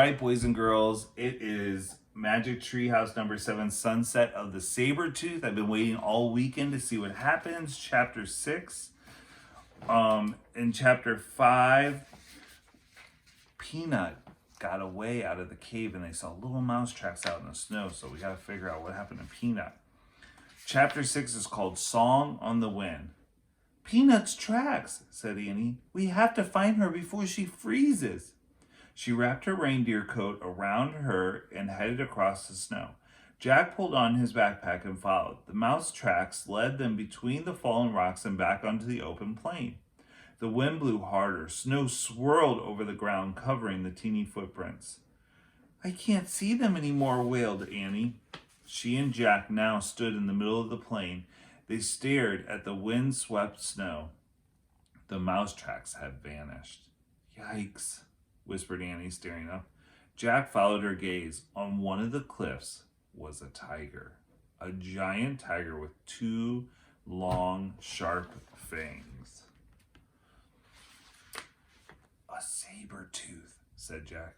right, boys and girls, it is Magic Treehouse number 7, Sunset of the Sabretooth. I've been waiting all weekend to see what happens. Chapter 6. In Chapter 5, Peanut got away out of the cave and they saw little mouse tracks out in the snow, so we gotta figure out what happened to Peanut. Chapter 6 is called Song on the Wind. Peanut's tracks, said Annie. We have to find her before she freezes. She wrapped her reindeer coat around her and headed across the snow. Jack pulled on his backpack and followed. The mouse tracks led them between the fallen rocks and back onto the open plain. The wind blew harder. Snow swirled over the ground, covering the teeny footprints. I can't see them anymore, wailed Annie. She and Jack now stood in the middle of the plain. They stared at the wind-swept snow. The mouse tracks had vanished. Yikes, whispered Annie, staring up. Jack followed her gaze. On one of the cliffs was a tiger. A giant tiger with 2 long, sharp fangs. A saber-tooth, said Jack.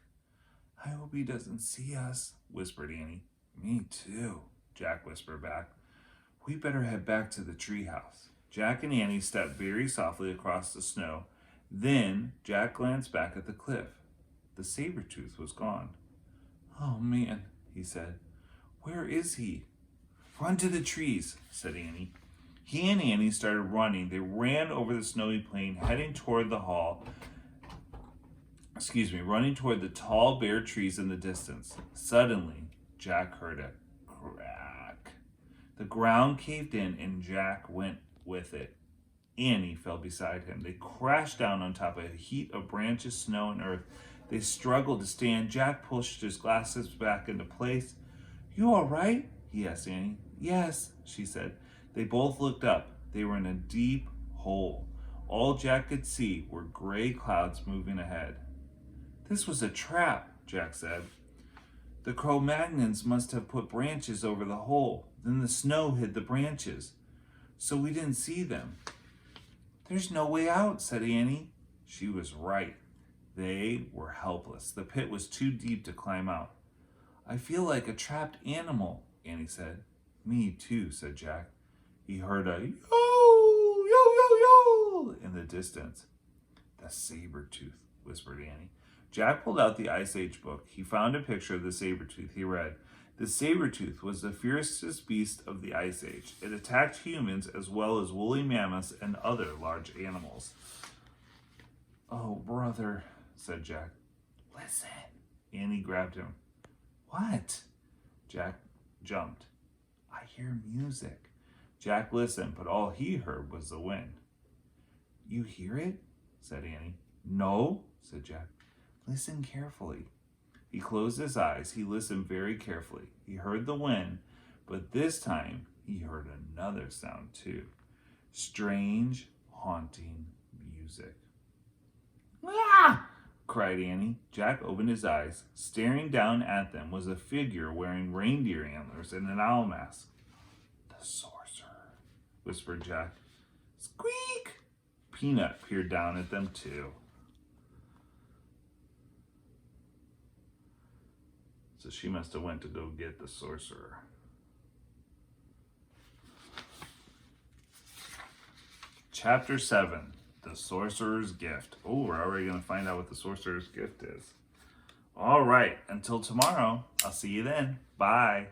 I hope he doesn't see us, whispered Annie. Me too, Jack whispered back. We better head back to the treehouse. Jack and Annie stepped very softly across the snow. Then Jack glanced back at the cliff. The saber-tooth was gone. Oh man, he said. Where is he? Run to the trees, said Annie. He and Annie started running. They ran over the snowy plain, heading toward the running toward the tall bare trees in the distance. Suddenly, Jack heard a crack. The ground caved in and Jack went with it. Annie fell beside him. They crashed down on top of a heap of branches, snow, and earth. They struggled to stand. Jack pushed his glasses back into place. You all right? He asked Annie. Yes, she said. They both looked up. They were in a deep hole. All Jack could see were gray clouds moving ahead. This was a trap, Jack said. The Cro-Magnons must have put branches over the hole. Then the snow hid the branches, so we didn't see them. There's no way out, said Annie. She was right. They were helpless. The pit was too deep to climb out. I feel like a trapped animal, Annie said. Me too, said Jack. He heard a yo, yo, yo, yo in the distance. The saber-tooth, whispered Annie. Jack pulled out the Ice Age book. He found a picture of the saber-tooth. He read, the saber-tooth was the fiercest beast of the Ice Age. It attacked humans as well as woolly mammoths and other large animals. Oh, brother, said Jack. Listen. Annie grabbed him. What? Jack jumped. I hear music. Jack listened, but all he heard was the wind. You hear it? Said Annie. No, said Jack. Listen carefully. He closed his eyes. He listened very carefully. He heard the wind, but this time he heard another sound too. Strange, haunting music. Ah! Cried Annie. Jack opened his eyes. Staring down at them was a figure wearing reindeer antlers and an owl mask. The sorcerer, whispered Jack. Squeak! Peanut peered down at them too. So she must have went to go get the sorcerer. Chapter 7, The Sorcerer's Gift. Oh, we're already going to find out what the sorcerer's gift is. All right, until tomorrow. I'll see you then. Bye.